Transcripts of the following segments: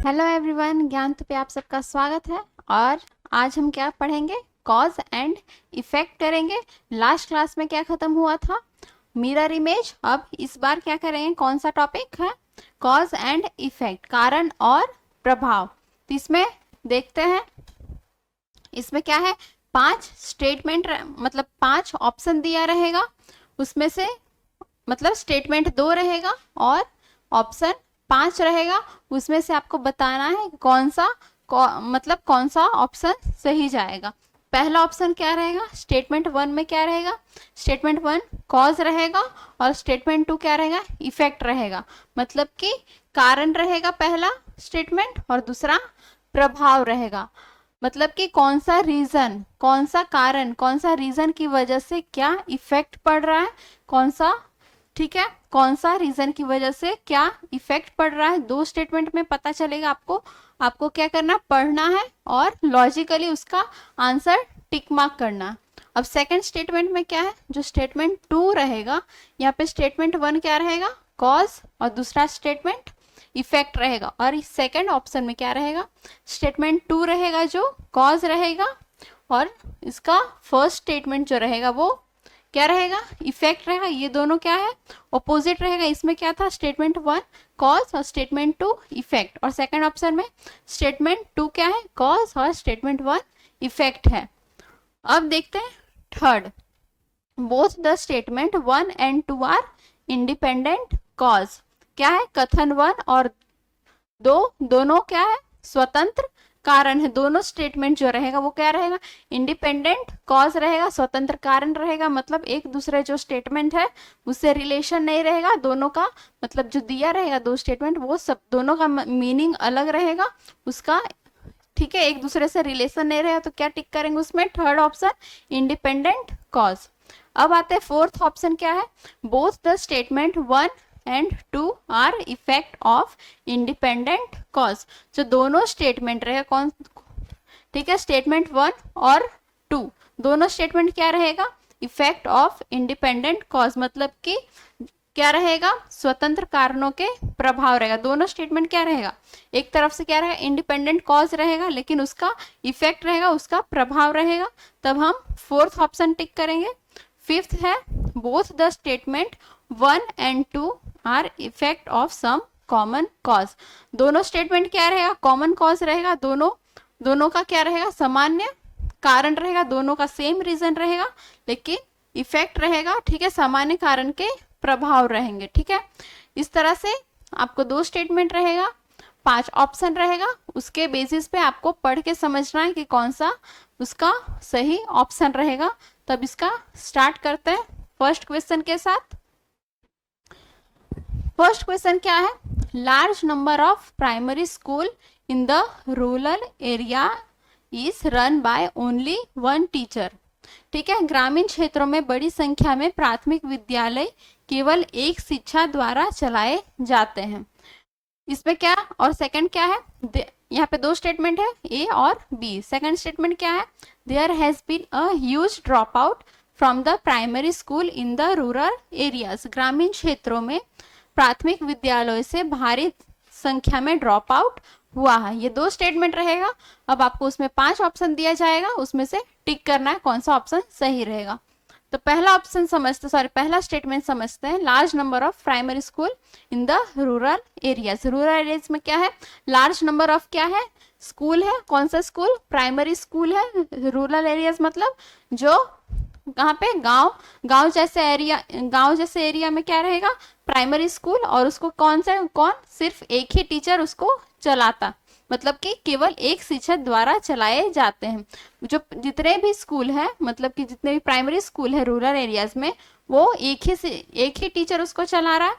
Hello everyone, ज्ञान पे आप सबका स्वागत है। और आज हम क्या पढ़ेंगे? कॉज एंड इफेक्ट करेंगे। लास्ट क्लास में क्या खत्म हुआ था? Mirror image. अब इस बार क्या करेंगे? कौन सा टॉपिक है? कॉज एंड इफेक्ट, कारण और प्रभाव। तो इसमें देखते हैं, इसमें क्या है, 5 स्टेटमेंट मतलब 5 ऑप्शन दिया रहेगा। उसमें से मतलब स्टेटमेंट 2 रहेगा और ऑप्शन 5 रहेगा। उसमें से आपको बताना है कौन सा मतलब कौन सा ऑप्शन सही जाएगा। पहला ऑप्शन क्या रहेगा? स्टेटमेंट 1 में क्या रहेगा? स्टेटमेंट 1 कॉज रहेगा और स्टेटमेंट 2 क्या रहेगा? इफेक्ट रहेगा। मतलब कि कारण रहेगा पहला स्टेटमेंट और दूसरा प्रभाव रहेगा। मतलब कि कौन सा रीजन, कौन सा कारण, कौन सा रीजन की वजह से क्या इफेक्ट पड़ रहा है, कौन सा, ठीक है, कौन सा रीजन की वजह से क्या इफेक्ट पड़ रहा है। 2 स्टेटमेंट में पता चलेगा आपको। आपको क्या करना, पढ़ना है और लॉजिकली उसका आंसर टिक मार्क करना। अब सेकंड स्टेटमेंट में क्या है? जो स्टेटमेंट 2 रहेगा, यहाँ पे स्टेटमेंट 1 क्या रहेगा? कॉज, और दूसरा स्टेटमेंट इफेक्ट रहेगा। और इस सेकंड ऑप्शन में क्या रहेगा? स्टेटमेंट 2 रहेगा जो कॉज रहेगा और इसका फर्स्ट स्टेटमेंट जो रहेगा वो क्या रहेगा? इफेक्ट रहेगा। ये दोनों क्या है? ऑपोजिट रहेगा। इसमें क्या था? स्टेटमेंट 1 कॉज और स्टेटमेंट 2 इफेक्ट, और सेकंड ऑप्शन में स्टेटमेंट 2 क्या है? कॉज और स्टेटमेंट 1 इफेक्ट है। अब देखते हैं third. Both the statement 1 and 2 are independent cause. क्या है? कथन 1 और 2 दोनों क्या है? स्वतंत्र कारण है। दोनों स्टेटमेंट जो रहेगा वो क्या रहेगा? इंडिपेंडेंट कॉज रहेगा, स्वतंत्र कारण रहेगा। मतलब एक दूसरे जो स्टेटमेंट है उससे रिलेशन नहीं रहेगा दोनों का। मतलब जो दिया रहेगा 2 स्टेटमेंट, वो सब दोनों का मीनिंग अलग रहेगा उसका, ठीक है, एक दूसरे से रिलेशन नहीं रहेगा। तो क्या टिक करेंगे उसमें? Third option, independent cause. अब आते हैं फोर्थ ऑप्शन, क्या है? Both the statement 1 and 2 are effect of independent cause. जो दोनों स्टेटमेंट रहेगा, कौन, ठीक है, स्टेटमेंट 1 और 2 दोनों स्टेटमेंट क्या रहेगा? Effect of independent cause. मतलब कि क्या रहेगा? स्वतंत्र कारणों के प्रभाव रहेगा। दोनों स्टेटमेंट क्या रहेगा? एक तरफ से क्या रहेगा? इंडिपेंडेंट कॉज रहेगा, लेकिन उसका इफेक्ट रहेगा, उसका प्रभाव रहेगा। तब हम फोर्थ ऑप्शन टिक करेंगे। फिफ्थ है, both the statement 1 and 2 are effect of some common cause. दोनों स्टेटमेंट क्या रहेगा? कॉमन कॉज रहेगा। दोनों दोनों का क्या रहेगा? सामान्य कारण रहेगा। दोनों का सेम रीजन रहेगा, लेकिन इफेक्ट रहेगा, ठीक है, सामान्य कारण के प्रभाव रहेंगे। ठीक है, इस तरह से आपको 2 स्टेटमेंट रहेगा, 5 ऑप्शन रहेगा। उसके बेसिस पे आपको पढ़ के समझना है कि कौन सा उसका सही ऑप्शन रहेगा। तब इसका स्टार्ट करते हैं फर्स्ट क्वेश्चन के साथ। फर्स्ट क्वेश्चन क्या है? Large number of primary school in the rural area is run by only 1 teacher. ठीक है, ग्रामीण क्षेत्रों में बड़ी संख्या में प्राथमिक विद्यालय केवल एक शिक्षा द्वारा चलाए जाते हैं। इसमें क्या, और सेकंड क्या है? यहाँ पे 2 स्टेटमेंट है, ए और बी। सेकंड स्टेटमेंट क्या है? There has been a huge drop out from the primary school in the rural areas. ग्रामीण क्षेत्रों में प्राथमिक विद्यालयों से भारी संख्या में ड्रॉप आउट हुआ है। ये 2 स्टेटमेंट रहेगा। अब आपको उसमें 5 ऑप्शन दिया जाएगा, उसमें से टिक करना है कौन सा ऑप्शन सही रहेगा। तो पहला ऑप्शन समझते, सॉरी पहला स्टेटमेंट समझते हैं। Large number of primary school in the rural areas. Rural areas में क्या है? लार्ज नंबर ऑफ क्या है? स्कूल है। कौन सा स्कूल? प्राइमरी स्कूल है। रूरल एरियाज मतलब जो कहाँ पे? गांव, गांव जैसे एरिया में क्या रहेगा? Primary school. और उसको कौन सिर्फ एक ही टीचर उसको चलाता, मतलब कि केवल एक शिक्षक द्वारा चलाए जाते हैं। जो जितने भी स्कूल है, मतलब कि जितने भी प्राइमरी स्कूल है रूरल एरियाज में, वो एक ही टीचर उसको चला रहा है।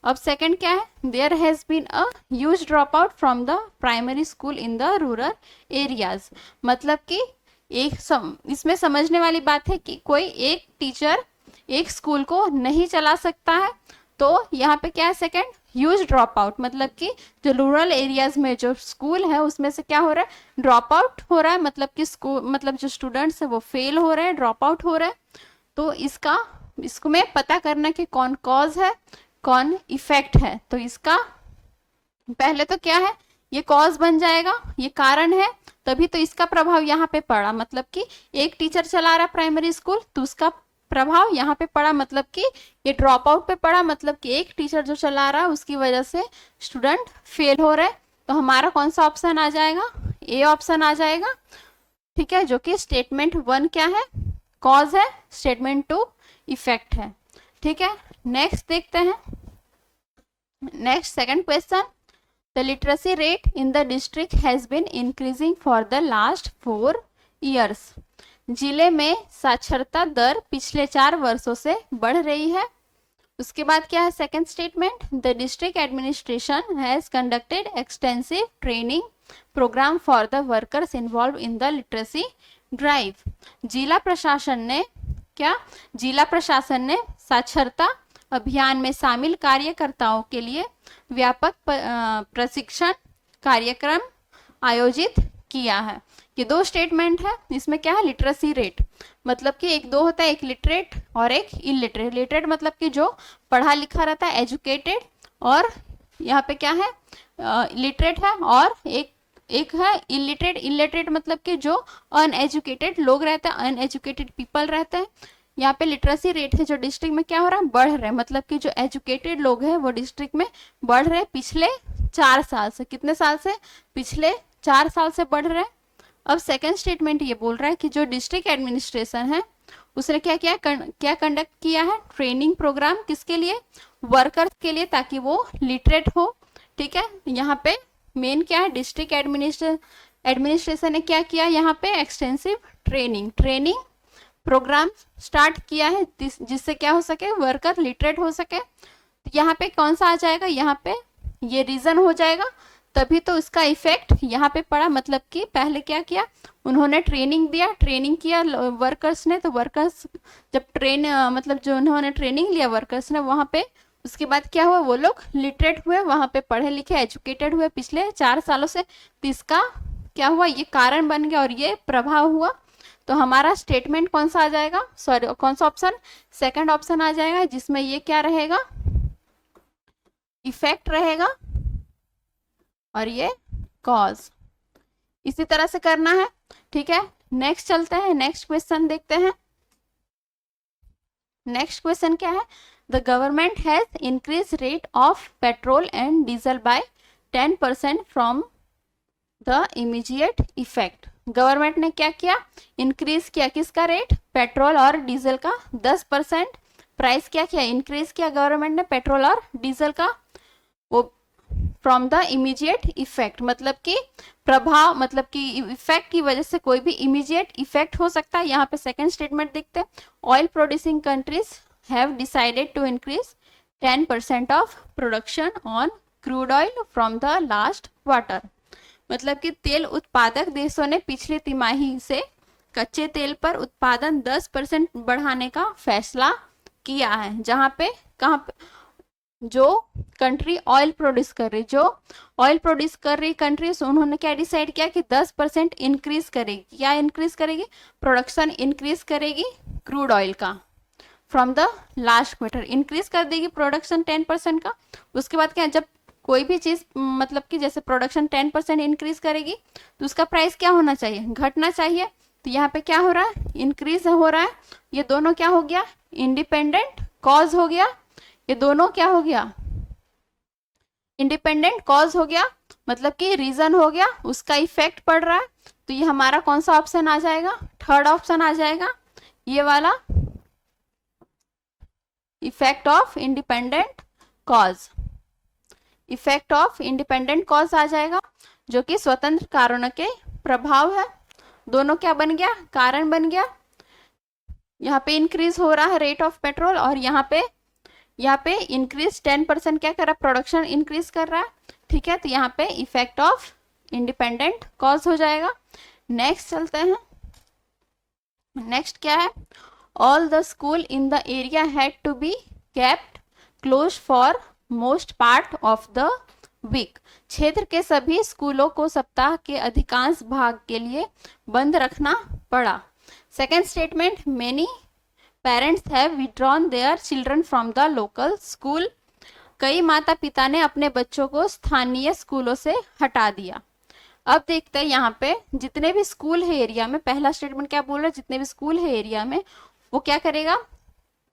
अब सेकंड क्या है? There has been a huge drop out from the primary school in the rural areas. मतलब कि इसमें समझने वाली बात है कि कोई एक टीचर एक स्कूल को नहीं चला सकता है। तो यहाँ पे क्या है? सेकंड, ह्यूज ड्रॉप आउट, मतलब कि जो रूरल एरियाज में जो स्कूल है उसमें से क्या हो रहा है? ड्रॉप आउट हो रहा है। मतलब कि स्कूल, मतलब जो स्टूडेंट्स है वो फेल हो रहे हैं, ड्रॉप आउट हो रहे हैं। तो इसको में पता करना कि कौन कॉज है, कौन इफेक्ट है। तो इसका पहले तो क्या है? ये कॉज बन जाएगा, ये कारण है, तभी तो इसका प्रभाव यहाँ पे पड़ा। मतलब कि एक टीचर चला रहा प्राइमरी स्कूल तो उसका प्रभाव यहाँ पे पड़ा, मतलब कि ये ड्रॉप आउट पे पड़ा, मतलब कि एक टीचर जो चला रहा है उसकी वजह से स्टूडेंट फेल हो रहे। तो हमारा कौन सा ऑप्शन आ जाएगा, ए ऑप्शन आ जाएगा। ठीक है, जो कि स्टेटमेंट 1 क्या है, कॉज है, स्टेटमेंट 2 इफेक्ट है। ठीक है, नेक्स्ट देखते हैं। Next second question, the literacy rate in the district has been increasing for the last 4 years. जिले में साक्षरता दर पिछले 4 वर्षों से बढ़ रही है। उसके बाद क्या है second statement, the district administration has conducted extensive training program for the workers involve in the literacy drive. जिला प्रशासन ने क्या, जिला प्रशासन ने साक्षरता अभियान में शामिल कार्यकर्ताओं के लिए व्यापक प्रशिक्षण कार्यक्रम आयोजित किया है। ये 2 स्टेटमेंट है। इसमें क्या है, लिटरेसी रेट, मतलब कि एक 2 होता है, एक लिटरेट और एक इलिटरेट। लिटरेट मतलब कि जो पढ़ा लिखा रहता है, एजुकेटेड, और यहाँ पे क्या है, लिटरेट है, और एक है इलिटरेट। इलिटरेट मतलब कि जो अनएजुकेटेड लोग रहते हैं, अनएजुकेटेड पीपल रहते हैं। यहाँ पे लिटरेसी रेट है जो डिस्ट्रिक्ट में क्या हो रहा है, बढ़ रहा है, मतलब कि जो एजुकेटेड लोग हैं वो डिस्ट्रिक्ट में बढ़ रहे हैं पिछले 4 साल से। कितने साल से, पिछले 4 साल से बढ़ रहे हैं। अब सेकंड स्टेटमेंट ये बोल रहा है कि जो डिस्ट्रिक्ट एडमिनिस्ट्रेशन है उसने क्या किया, क्या कंडक्ट किया है, ट्रेनिंग प्रोग्राम, किसके लिए, वर्कर्स के लिए, ताकि वो लिटरेट हो। ठीक है, यहाँ पे मेन क्या है, डिस्ट्रिक्ट एडमिनिस्ट्रेशन ने क्या किया, यहाँ पे एक्सटेंसिव ट्रेनिंग प्रोग्राम स्टार्ट किया है जिससे क्या हो सके, वर्कर लिटरेट हो सके। तो यहाँ पे कौन सा आ जाएगा, यहाँ पे ये रीजन हो जाएगा, तभी तो इसका इफेक्ट यहाँ पे पड़ा। मतलब कि पहले क्या किया, उन्होंने ट्रेनिंग किया वर्कर्स ने। तो वर्कर्स जब मतलब जो उन्होंने ट्रेनिंग लिया वर्कर्स ने वहाँ पे, उसके बाद क्या हुआ, वो लोग लिटरेट हुए, वहाँ पे पढ़े लिखे एजुकेटेड हुए पिछले 4 सालों से। तो इसका क्या हुआ, ये कारण बन गया और ये प्रभाव हुआ। तो हमारा स्टेटमेंट कौन सा आ जाएगा, सॉरी कौन सा ऑप्शन, सेकंड ऑप्शन आ जाएगा, जिसमें ये क्या रहेगा, इफेक्ट रहेगा और ये कॉज। इसी तरह से करना है। ठीक है, नेक्स्ट चलते हैं, नेक्स्ट क्वेश्चन देखते हैं। नेक्स्ट क्वेश्चन क्या है, the government has increase rate of petrol and diesel by 10% from the immediate effect. Government ने क्या किया, इंक्रीज किया किसका रेट, पेट्रोल और डीजल का 10% प्राइस क्या किया, इंक्रीज किया गवर्नमेंट ने पेट्रोल और डीजल का, वो फ्रॉम द इमीडिएट इफेक्ट, मतलब कि प्रभाव, मतलब कि इफेक्ट की वजह से कोई भी इमीडिएट इफेक्ट हो सकता है। यहाँ पे सेकंड स्टेटमेंट देखते हैं, oil producing countries have decided to increase 10% of production on crude oil from the last quarter. मतलब कि तेल उत्पादक देशों ने पिछली तिमाही से कच्चे तेल पर उत्पादन 10% बढ़ाने का फैसला किया है। जहां पे कहां पे, जो कंट्री ऑयल प्रोड्यूस कर रही, जो ऑयल प्रोड्यूस कर रही कंट्रीज, उन्होंने क्या डिसाइड किया कि 10% इंक्रीज करेगी। क्या इंक्रीज करेगी, प्रोडक्शन इंक्रीज करेगी क्रूड ऑयल का from the last quarter, increase कर देगी प्रोडक्शन 10% का। उसके बाद क्या, जब कोई भी चीज मतलब कि जैसे प्रोडक्शन 10% इंक्रीज करेगी तो उसका प्राइस क्या होना चाहिए, घटना चाहिए। तो यहाँ पे क्या हो रहा है, इंक्रीज हो रहा है। ये दोनों क्या हो गया, इंडिपेंडेंट कॉज हो गया। ये दोनों क्या हो गया, इंडिपेंडेंट कॉज हो गया, मतलब कि रीजन हो गया, उसका इफेक्ट पड़ रहा है। तो ये हमारा कौन सा ऑप्शन आ जाएगा, थर्ड ऑप्शन आ जाएगा, ये वाला, effect of independent cause. Effect of independent cause आ जाएगा, जो कि स्वतंत्र कारणों के प्रभाव है। दोनों क्या बन गया, कारण बन गया। यहाँ पे इंक्रीज हो रहा है रेट ऑफ पेट्रोल और यहाँ पे इंक्रीज 10% क्या कर रहा है, प्रोडक्शन इंक्रीज कर रहा है। ठीक है, तो यहाँ पे इफेक्ट ऑफ इंडिपेंडेंट कॉज हो जाएगा। नेक्स्ट चलते हैं, नेक्स्ट क्या है, all the school in the area had to be kept close for most part of the week. क्षेत्र के सभी स्कूलों को सप्ताह के अधिकांश भाग के लिए बंद रखना पड़ा। Second statement, many parents have withdrawn their children from the local school कई माता पिता ने अपने बच्चों को स्थानीय स्कूलों से हटा दिया। अब देखते हैं यहाँ पे जितने भी स्कूल है एरिया में, पहला स्टेटमेंट क्या बोल रहा है, जितने भी स्कूल है एरिया में वो क्या करेगा,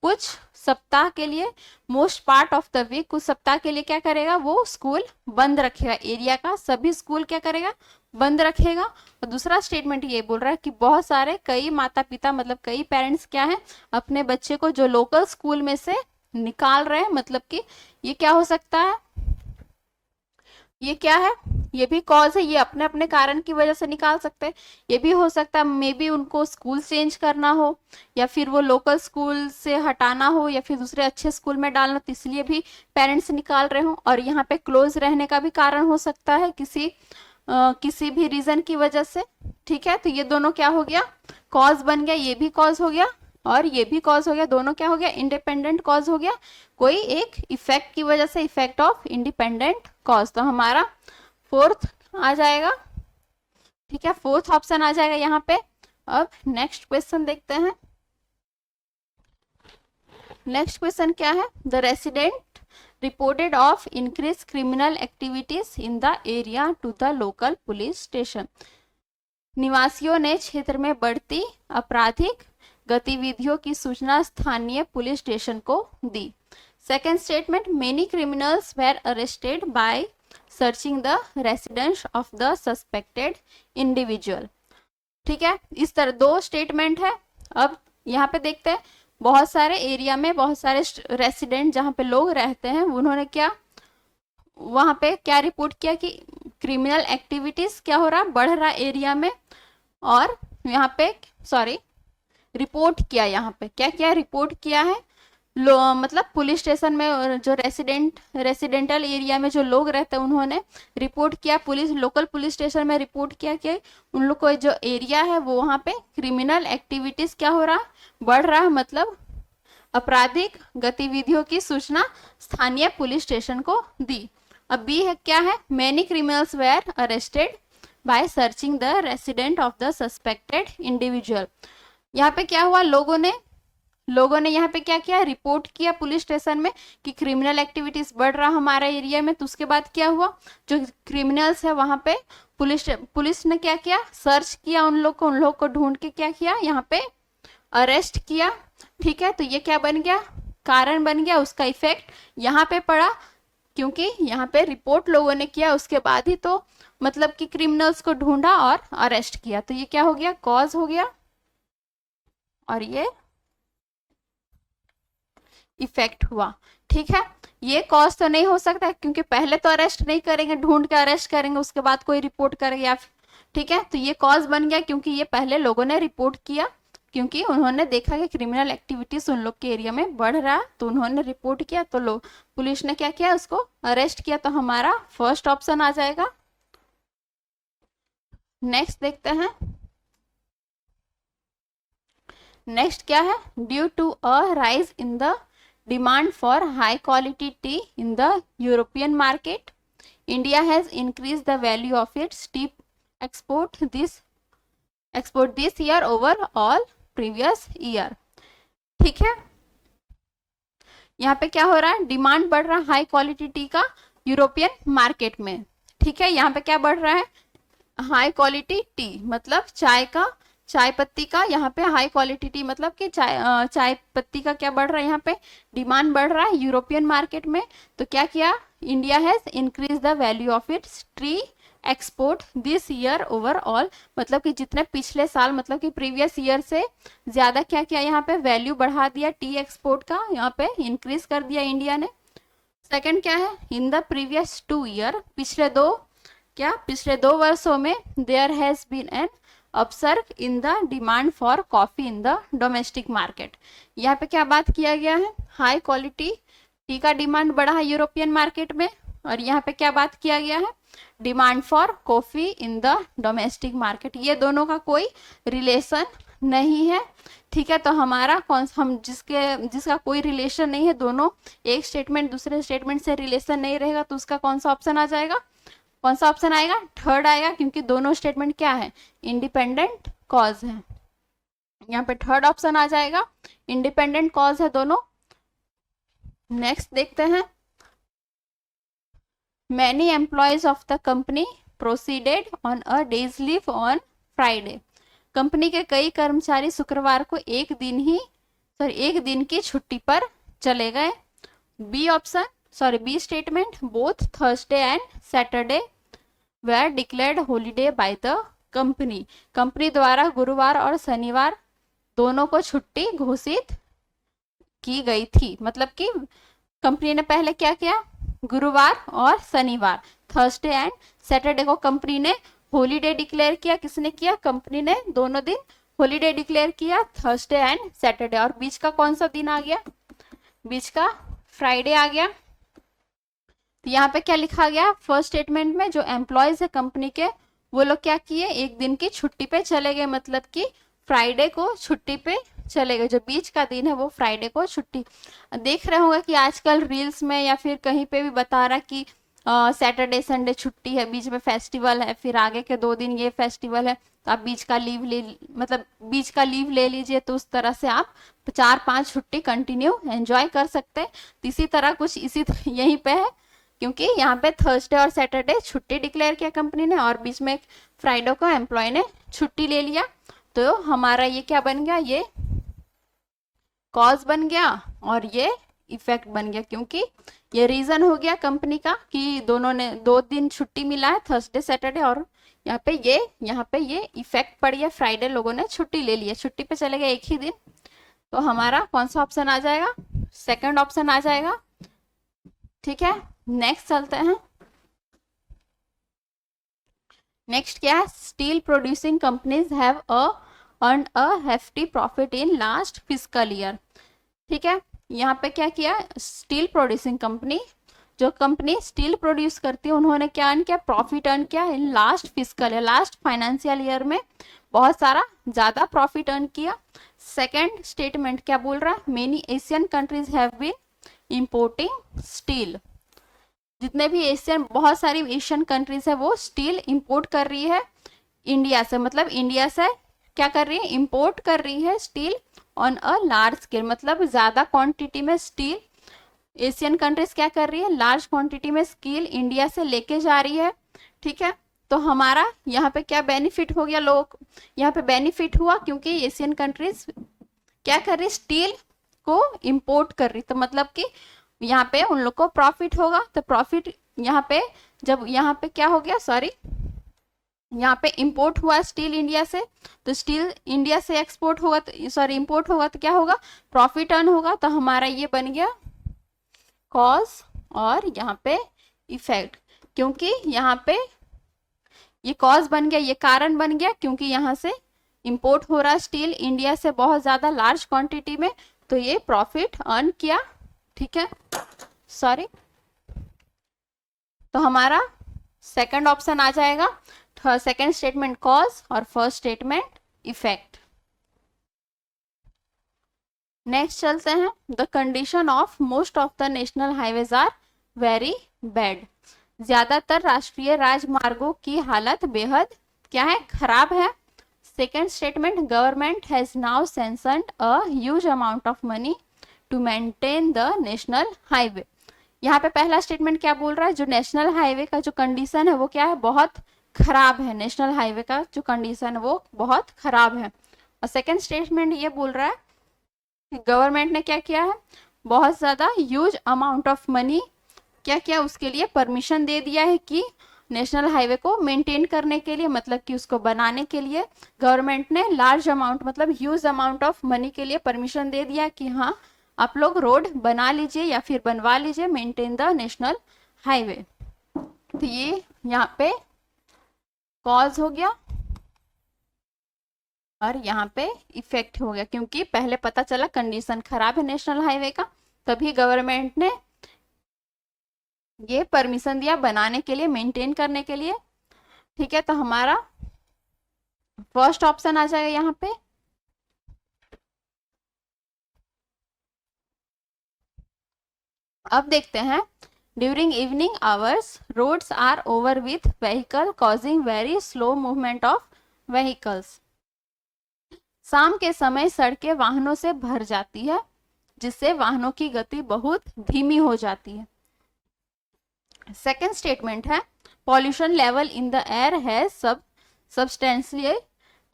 कुछ सप्ताह के लिए, most part of the week, कुछ सप्ताह के लिए क्या करेगा, वो स्कूल बंद रखेगा। एरिया का सभी स्कूल क्या करेगा, बंद रखेगा। और दूसरा स्टेटमेंट ये बोल रहा है कि बहुत सारे, कई माता पिता मतलब कई पेरेंट्स क्या है, अपने बच्चे को जो लोकल स्कूल में से निकाल रहे हैं। मतलब कि ये क्या हो सकता है, ये क्या है, ये भी कॉज है, ये अपने अपने कारण की वजह से निकाल सकते हैं। ये भी हो सकता है मे बी उनको स्कूल चेंज करना हो, या फिर वो लोकल स्कूल से हटाना हो, या फिर दूसरे अच्छे स्कूल में डालना, तो इसलिए भी पेरेंट्स निकाल रहे हो। और यहाँ पे क्लोज रहने का भी कारण हो सकता है, किसी भी रीजन की वजह से। ठीक है, तो ये दोनों क्या हो गया, कॉज बन गया, ये भी कॉज हो गया और ये भी कॉज हो गया, दोनों क्या हो गया, इंडिपेंडेंट कॉज हो गया, कोई एक इफेक्ट की वजह से, इफेक्ट ऑफ इंडिपेंडेंट कॉज। तो हमारा फोर्थ आ जाएगा। ठीक है, फोर्थ ऑप्शन आ जाएगा यहाँ पे। अब नेक्स्ट क्वेश्चन देखते हैं। नेक्स्ट क्वेश्चन क्या है, the resident reported of increase criminal activities in the area to the local police station. निवासियों ने क्षेत्र में बढ़ती आपराधिक गतिविधियों की सूचना स्थानीय पुलिस स्टेशन को दी। Second statement, many criminals were arrested by searching the residence of the suspected individual. ठीक है, इस तरह दो स्टेटमेंट है। अब यहाँ पे देखते हैं, बहुत सारे एरिया में बहुत सारे रेसिडेंट जहाँ पे लोग रहते हैं, उन्होंने क्या वहां पे क्या रिपोर्ट किया कि क्रिमिनल एक्टिविटीज क्या हो रहा, बढ़ रहा एरिया में। और यहाँ पे सॉरी रिपोर्ट किया, यहाँ पे क्या किया, रिपोर्ट किया है। मतलब पुलिस स्टेशन में जो रेसिडेंटल एरिया में जो लोग रहते हैं उन्होंने रिपोर्ट किया, लोकल पुलिस स्टेशन में रिपोर्ट किया कि उन लोग को जो एरिया है वो वहाँ पे क्रिमिनल एक्टिविटीज क्या हो रहा, बढ़ रहा है। मतलब आपराधिक गतिविधियों की सूचना स्थानीय पुलिस स्टेशन को दी। अब बी है क्या है, many criminals were arrested by searching the resident of the suspected individual. यहाँ पे क्या हुआ, लोगों ने यहाँ पे क्या किया, रिपोर्ट किया पुलिस स्टेशन में कि क्रिमिनल एक्टिविटीज बढ़ रहा हमारे एरिया में। तो उसके बाद क्या हुआ, जो क्रिमिनल्स है वहां पे पुलिस ने क्या किया, सर्च किया उन लोग को ढूंढ के क्या किया, यहाँ पे अरेस्ट किया। ठीक है, तो ये क्या बन गया, कारण बन गया, उसका इफेक्ट यहाँ पे पड़ा, क्योंकि यहाँ पे रिपोर्ट लोगों ने किया, उसके बाद ही तो मतलब कि क्रिमिनल्स को ढूंढा और अरेस्ट किया। तो ये क्या हो गया, कॉज हो गया और ये इफेक्ट हुआ। ठीक है, ये कॉज तो नहीं हो सकता क्योंकि पहले तो अरेस्ट नहीं करेंगे, ढूंढ के अरेस्ट करेंगे, उसके बाद कोई रिपोर्ट करेंगे या ठीक है, तो ये कॉज बन गया क्योंकि ये पहले लोगों ने रिपोर्ट किया, क्योंकि उन्होंने देखा कि क्रिमिनल एक्टिविटीज उन लोग के एरिया में बढ़ रहा, तो उन्होंने रिपोर्ट किया, तो लोग पुलिस ने क्या किया, उसको अरेस्ट किया। तो हमारा फर्स्ट ऑप्शन आ जाएगा। नेक्स्ट देखते हैं, नेक्स्ट क्या है, due to a rise in the demand for high quality tea in the European market, India has increase the value of its tea export this year over all previous year. ठीक है, यहाँ पे क्या हो रहा है, डिमांड बढ़ रहा है हाई क्वालिटी टी का यूरोपियन मार्केट में। ठीक है, यहाँ पे क्या बढ़ रहा है, हाई क्वालिटी टी मतलब चाय पत्ती का, यहाँ पे हाई क्वालिटी टी मतलब कि चाय पत्ती का क्या बढ़ रहा है, यहाँ पे डिमांड बढ़ रहा है यूरोपियन मार्केट में। तो क्या किया, India has increase the value of its tea export this year overall, मतलब कि जितने पिछले साल मतलब कि प्रीवियस ईयर से ज्यादा क्या किया, यहाँ पे वैल्यू बढ़ा दिया टी एक्सपोर्ट का, यहाँ पे इंक्रीज कर दिया इंडिया ने। सेकंड क्या है, इन द प्रीवियस 2 ईयर, पिछले 2 वर्षों में there has been an upsurge in the demand for coffee in the domestic market. यहाँ पे क्या बात किया गया है, हाई क्वालिटी टी का डिमांड बढ़ा है यूरोपियन मार्केट में, और यहाँ पे क्या बात किया गया है, demand for coffee in the domestic market. ये दोनों का कोई रिलेशन नहीं है। ठीक है, तो हमारा हम जिसका कोई रिलेशन नहीं है, दोनों एक स्टेटमेंट दूसरे स्टेटमेंट से रिलेशन नहीं रहेगा, तो उसका कौन सा ऑप्शन आ जाएगा, कौन सा ऑप्शन आएगा, थर्ड आएगा, क्योंकि दोनों स्टेटमेंट क्या है, इंडिपेंडेंट कॉज है। यहाँ पे थर्ड ऑप्शन आ जाएगा, इंडिपेंडेंट कॉज है दोनों। नेक्स्ट देखते हैं, Many employees of the company proceeded on a day's leave on Friday. Company के कई कर्मचारी शुक्रवार को एक दिन की छुट्टी पर चले गए. B statement, both Thursday and Saturday were declared holiday by the company. Company द्वारा गुरुवार और शनिवार दोनों को छुट्टी घोषित की गई थी. मतलब कि कंपनी ने पहले क्या किया, गुरुवार और शनिवार, थर्सडे एंड सैटरडे को कंपनी ने हॉलीडे डिक्लेयर किया. किसने किया, कंपनी ने दोनों दिन हॉलीडे डिक्लेयर किया, थर्सडे एंड सैटरडे. और बीच का कौन सा दिन आ गया, बीच का फ्राइडे आ गया. तो यहाँ पे क्या लिखा गया, फर्स्ट स्टेटमेंट में जो एम्प्लॉयज है कंपनी के, वो लोग क्या किए, एक दिन की छुट्टी पे चले गए. मतलब कि फ्राइडे को छुट्टी पे चले गए. जो बीच का दिन है वो फ्राइडे को छुट्टी. देख रहे होंगे कि आजकल रील्स में या फिर कहीं पे भी बता रहा कि सैटरडे संडे छुट्टी है, बीच में फेस्टिवल है, फिर आगे के 2 दिन ये फेस्टिवल है, तो आप बीच का लीव ले लीजिए. तो उस तरह से आप 4-5 छुट्टी कंटिन्यू एंजॉय कर सकते हैं. तो इसी तरह कुछ यहीं पे है, क्योंकि यहाँ पे थर्सडे और सैटरडे छुट्टी डिक्लेयर किया कंपनी ने और बीच में फ्राइडे को एम्प्लॉय ने छुट्टी ले लिया. तो हमारा ये क्या बन गया, ये कॉज बन गया और ये इफेक्ट बन गया, क्योंकि ये रीजन हो गया कंपनी का कि दोनों ने 2 दिन छुट्टी मिला है, थर्सडे सैटरडे, और यहाँ पे ये इफेक्ट पड़ गया, फ्राइडे लोगों ने छुट्टी ले लिया, छुट्टी पे चले गए एक ही दिन. तो हमारा कौन सा ऑप्शन आ जाएगा, सेकंड ऑप्शन आ जाएगा. ठीक है, नेक्स्ट चलते हैं. नेक्स्ट क्या है, steel producing companies have earned a hefty profit in last fiscal year. ठीक है, यहाँ पे क्या किया, स्टील प्रोड्यूसिंग कंपनी, जो कंपनी स्टील प्रोड्यूस करती है, उन्होंने क्या अर्न किया, प्रॉफिट अर्न किया in last fiscal year, last financial year में बहुत सारा ज्यादा प्रॉफिट अर्न किया. सेकेंड स्टेटमेंट क्या बोल रहा है, many Asian countries have been importing steel. जितने भी बहुत सारी एशियन कंट्रीज है वो स्टील इंपोर्ट कर रही है इंडिया से. मतलब इंडिया से क्या कर रही है, इंपोर्ट कर रही है steel on a large scale. मतलब ज्यादा क्वांटिटी में स्टील एशियन कंट्रीज क्या कर रही है, लार्ज क्वांटिटी में स्टील इंडिया से लेके जा रही है. ठीक है, तो हमारा यहाँ पे क्या बेनिफिट हो गया, लोग यहाँ पे बेनिफिट हुआ क्योंकि एशियन कंट्रीज क्या कर रही, स्टील को इंपोर्ट कर रही. तो मतलब कि यहाँ पे उन लोग को प्रॉफिट होगा. तो प्रॉफिट यहाँ पे जब यहाँ पे क्या हो गया, यहाँ पे इंपोर्ट हुआ स्टील इंडिया से, तो स्टील इंडिया से एक्सपोर्ट होगा तो इंपोर्ट होगा तो क्या होगा, प्रॉफिट अर्न होगा. तो हमारा ये बन गया कॉज और यहाँ पे इफेक्ट, क्योंकि यहाँ पे ये कॉज बन गया, ये कारण बन गया, क्योंकि यहाँ से इंपोर्ट हो रहा स्टील इंडिया से बहुत ज्यादा लार्ज क्वांटिटी में, तो ये प्रॉफिट अर्न किया. ठीक है, तो हमारा सेकंड ऑप्शन आ जाएगा, सेकंड स्टेटमेंट कॉज और फर्स्ट स्टेटमेंट इफेक्ट. नेक्स्ट चलते हैं, the condition of most of the national highways are very bad. ज्यादातर राष्ट्रीय राजमार्गों की हालत बेहद क्या है, खराब है. Second statement, government has now sanctioned a huge amount of money to maintain the national highway. यहाँ पे पहला स्टेटमेंट क्या बोल रहा है, जो नेशनल हाईवे का जो कंडीशन है वो क्या है, बहुत खराब है. नेशनल हाईवे का जो कंडीशन है वो बहुत खराब है. और सेकंड स्टेटमेंट ये बोल रहा है कि गवर्नमेंट ने क्या किया है, बहुत ज्यादा ह्यूज अमाउंट ऑफ मनी क्या किया, उसके लिए परमिशन दे दिया है कि नेशनल हाईवे को मेंटेन करने के लिए, मतलब कि उसको बनाने के लिए गवर्नमेंट ने लार्ज अमाउंट मतलब ह्यूज अमाउंट ऑफ मनी के लिए परमिशन दे दिया कि हाँ आप लोग रोड बना लीजिए या फिर बनवा लीजिए, मेंटेन द नेशनल हाईवे. तो ये यहाँ पे कॉज हो गया और यहाँ पे इफेक्ट हो गया, क्योंकि पहले पता चला कंडीशन खराब है नेशनल हाईवे का, तभी गवर्नमेंट ने ये परमिशन दिया बनाने के लिए, मेंटेन करने के लिए. ठीक है, तो हमारा फर्स्ट ऑप्शन आ जाएगा यहाँ पे. अब देखते हैं, during evening hours roads are over with vehicle causing very slow movement of vehicles. शाम के समय सड़कें वाहनों से भर जाती है, जिससे वाहनों की गति बहुत धीमी हो जाती है. सेकेंड स्टेटमेंट है pollution level in the air है substantially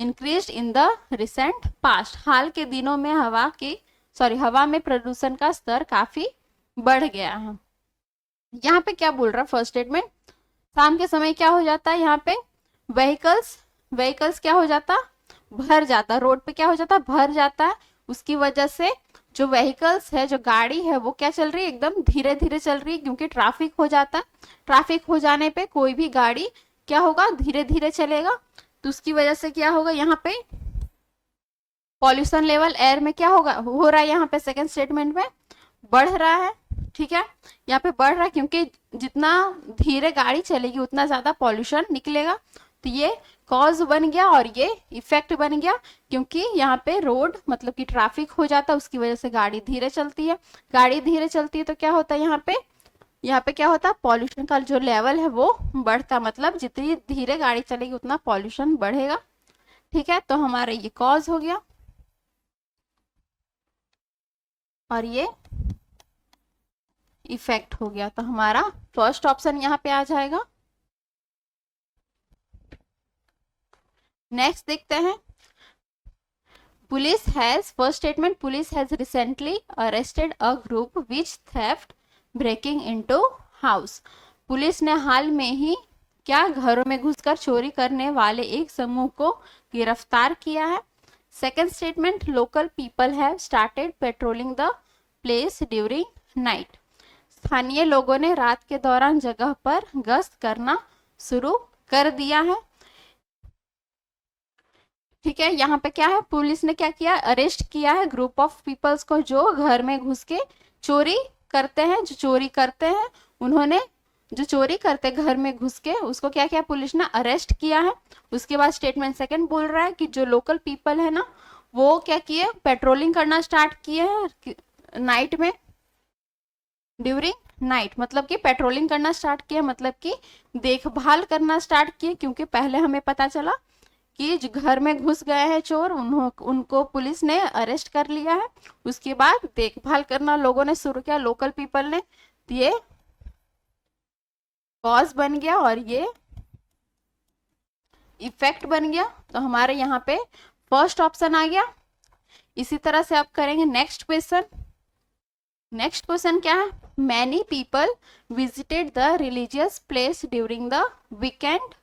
increased in the recent past. हाल के दिनों में हवा में प्रदूषण का स्तर काफी बढ़ गया है। यहाँ पे क्या बोल रहा है फर्स्ट स्टेटमेंट, शाम के समय क्या हो जाता है, यहाँ पे व्हीकल्स क्या हो जाता, भर जाता, रोड पे क्या हो जाता, भर जाता है। उसकी वजह से जो व्हीकल्स है, जो गाड़ी है, वो क्या चल रही है, एकदम धीरे धीरे चल रही है, क्योंकि ट्रैफिक हो जाता है। ट्रैफिक हो जाने पे कोई भी गाड़ी क्या होगा, धीरे धीरे चलेगा। तो उसकी वजह से क्या होगा, यहाँ पे पॉल्यूशन लेवल एयर में क्या होगा, हो रहा है, यहाँ पे सेकेंड स्टेटमेंट में बढ़ रहा है। ठीक है, यहाँ पे बढ़ रहा है क्योंकि जितना धीरे गाड़ी चलेगी उतना ज्यादा पॉल्यूशन निकलेगा। तो ये कॉज बन गया और ये इफेक्ट बन गया, क्योंकि यहाँ पे रोड मतलब कि ट्रैफिक हो जाता है, उसकी वजह से गाड़ी धीरे चलती है। गाड़ी धीरे चलती है तो क्या होता है, यहाँ पे क्या होता है, पॉल्यूशन का जो लेवल है वो बढ़ता, मतलब जितनी धीरे गाड़ी चलेगी उतना पॉल्यूशन बढ़ेगा। ठीक है, तो हमारा ये कॉज हो गया और ये इफेक्ट हो गया। तो हमारा फर्स्ट ऑप्शन यहाँ पे आ जाएगा। नेक्स्ट देखते हैं, first statement, police has recently arrested a group which theft breaking into house. Police ने हाल में ही क्या घरों में घुसकर चोरी करने वाले एक समूह को गिरफ्तार किया है। Second statement, local people have started patrolling the place during night. स्थानीय लोगों ने रात के दौरान जगह पर गश्त करना शुरू कर दिया है। ठीक है, यहाँ पे क्या है, पुलिस ने क्या किया, अरेस्ट किया है ग्रुप ऑफ पीपल्स को जो घर में घुस के चोरी करते हैं, उन्होंने जो चोरी करते घर में घुस के, उसको क्या किया, पुलिस ने अरेस्ट किया है। उसके बाद स्टेटमेंट सेकंड बोल रहा है कि जो लोकल पीपल है ना, वो क्या किए, पेट्रोलिंग करना स्टार्ट किए हैं नाइट में, ड्यूरिंग नाइट, मतलब कि पेट्रोलिंग करना स्टार्ट किया, मतलब कि देखभाल करना स्टार्ट किए, क्योंकि पहले हमें पता चला कि जो घर में घुस गए हैं चोर, उनको पुलिस ने अरेस्ट कर लिया है। उसके बाद देखभाल करना लोगों ने शुरू किया, लोकल पीपल ने। तो ये कॉज बन गया और ये इफेक्ट बन गया। तो हमारे यहाँ पे फर्स्ट ऑप्शन आ गया। इसी तरह से आप करेंगे नेक्स्ट क्वेश्चन। नेक्स्ट क्वेश्चन क्या है, many people visited the religious place during the weekend.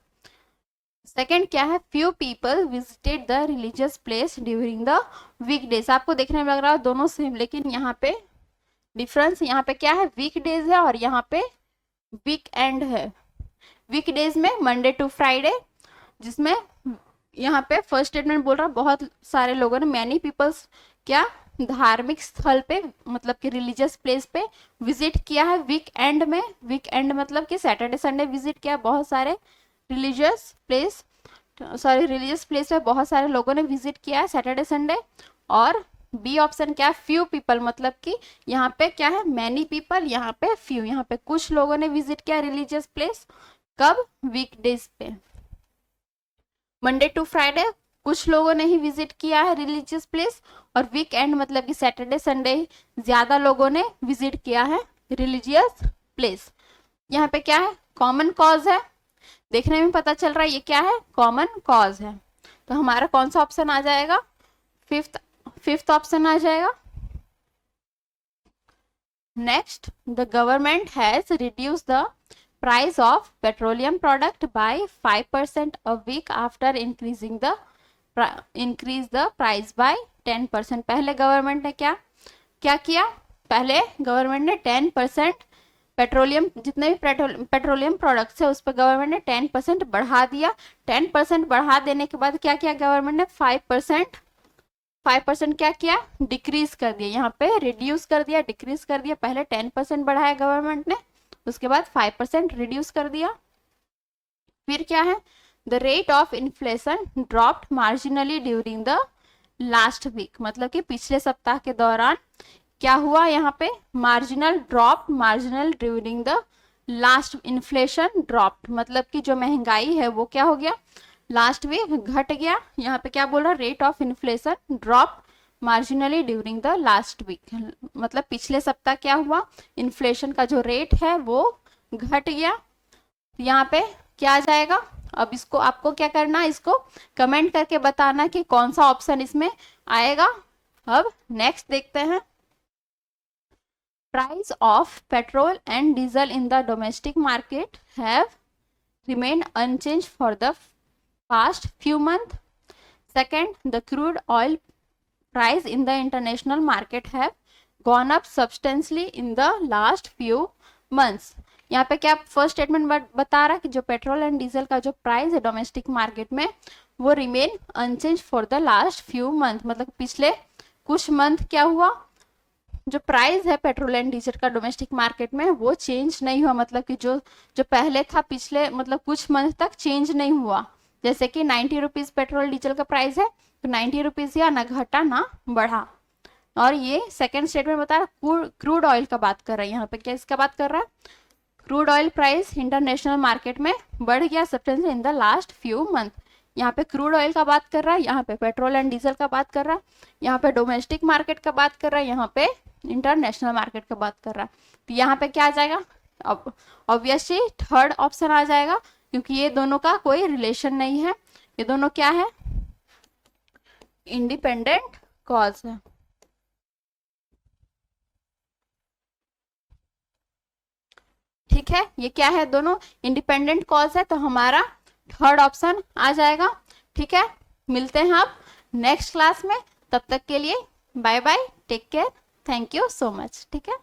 Second क्या है, few people visited the religious place during the weekdays. आपको देखने में लग रहा है दोनों सेम, लेकिन यहाँ पे डिफरेंस, यहाँ पे क्या है, वीकडेज है और यहाँ पे वीकेंड है। वीकडेज में मंडे टू फ्राइडे, जिसमें यहाँ पे फर्स्ट स्टेटमेंट बोल रहा है बहुत सारे लोगों ने, मैनी पीपल्स क्या, धार्मिक स्थल पे मतलब कि रिलीजियस प्लेस पे विजिट किया है वीकेंड में। वीकेंड मतलब कि सैटरडे संडे विजिट किया, बहुत सारे रिलीजियस प्लेस पे बहुत सारे लोगों ने विजिट किया है सैटरडे संडे। और बी ऑप्शन क्या है, फ्यू पीपल, मतलब कि यहाँ पे क्या है, मैनी पीपल, यहाँ पे फ्यू, यहाँ पे कुछ लोगों ने विजिट किया रिलीजियस प्लेस, कब, वीकडेज पे। मंडे टू फ्राइडे कुछ लोगों ने ही विजिट किया है रिलीजियस प्लेस, और वीकेंड मतलब कि सैटरडे संडे ज्यादा लोगों ने विजिट किया है रिलीजियस प्लेस। यहाँ पे क्या है, कॉमन कॉज है, देखने में पता चल रहा है ये क्या है, कॉमन कॉज है। तो हमारा कौन सा ऑप्शन आ जाएगा, फिफ्थ ऑप्शन आ जाएगा। Next, the government has reduce the price of petroleum product by 5% a week after increase the price by 10%। पहले गवर्नमेंट ने क्या किया, पहले गवर्नमेंट ने 10% पेट्रोलियम, जितने भी पेट्रोलियम प्रोडक्ट्स है उस पर गवर्नमेंट ने 10% बढ़ा दिया। 10% बढ़ा देने के बाद क्या किया गवर्नमेंट ने, 5% क्या किया, डिक्रीज कर दिया, यहाँ पे रिड्यूस कर दिया, डिक्रीज कर दिया। पहले 10% बढ़ाया गवर्नमेंट ने, उसके बाद 5% रिड्यूस कर दिया। फिर क्या है, the rate of inflation dropped marginally during the last week, मतलब कि पिछले सप्ताह के दौरान क्या हुआ, यहाँ पे marginal during the last, inflation dropped, मतलब कि जो महंगाई है वो क्या हो गया, लास्ट वीक घट गया। यहाँ पे क्या बोल रहा है, rate of inflation drop marginally during the last week, मतलब पिछले सप्ताह क्या हुआ, इन्फ्लेशन का जो रेट है वो घट गया, यहाँ पे क्या आ जाएगा। अब इसको आपको क्या करना है, इसको कमेंट करके बताना कि कौन सा ऑप्शन इसमें आएगा। अब नेक्स्ट देखते हैं, price of petrol and diesel in the domestic market have remained unchanged for the past few months. Second, the crude oil price in the international market have gone up substantially in the last few months. यहाँ पे क्या first statement बता रहा है कि जो petrol and diesel का जो प्राइस है डोमेस्टिक मार्केट में वो remain unchange for the last few month, मतलब पिछले कुछ मंथ क्या हुआ, जो प्राइस है पेट्रोल एंड डीजल का डोमेस्टिक मार्केट में वो चेंज नहीं हुआ, मतलब कि जो जो पहले था पिछले मतलब कुछ मंथ तक चेंज नहीं हुआ। जैसे कि 90 रुपीज पेट्रोल डीजल का प्राइस है तो 90 रुपीज या ना घटा ना बढ़ा। और ये सेकेंड स्टेटमेंट बता रहा क्रूड ऑयल का बात कर रहा है, यहाँ पे क्या इसका बात कर रहा है, crude oil price international market में बढ़ गया substantially in the last few month. यहाँ पे क्रूड ऑयल का बात कर रहा है, यहाँ पे पेट्रोल एंड डीजल का बात कर रहा है, यहाँ पे डोमेस्टिक मार्केट का बात कर रहा है, यहाँ पे इंटरनेशनल मार्केट का बात कर रहा है। तो यहाँ पे क्या आ जाएगा, अब ऑब्वियसली थर्ड ऑप्शन आ जाएगा, क्योंकि ये दोनों का कोई रिलेशन नहीं है, ये दोनों क्या है, इंडिपेंडेंट कॉज है। ठीक है, ये क्या है, दोनों इंडिपेंडेंट कॉज है, तो हमारा थर्ड ऑप्शन आ जाएगा। ठीक है, मिलते हैं आप नेक्स्ट क्लास में, तब तक के लिए bye bye, take care, thank you so much. ठीक है।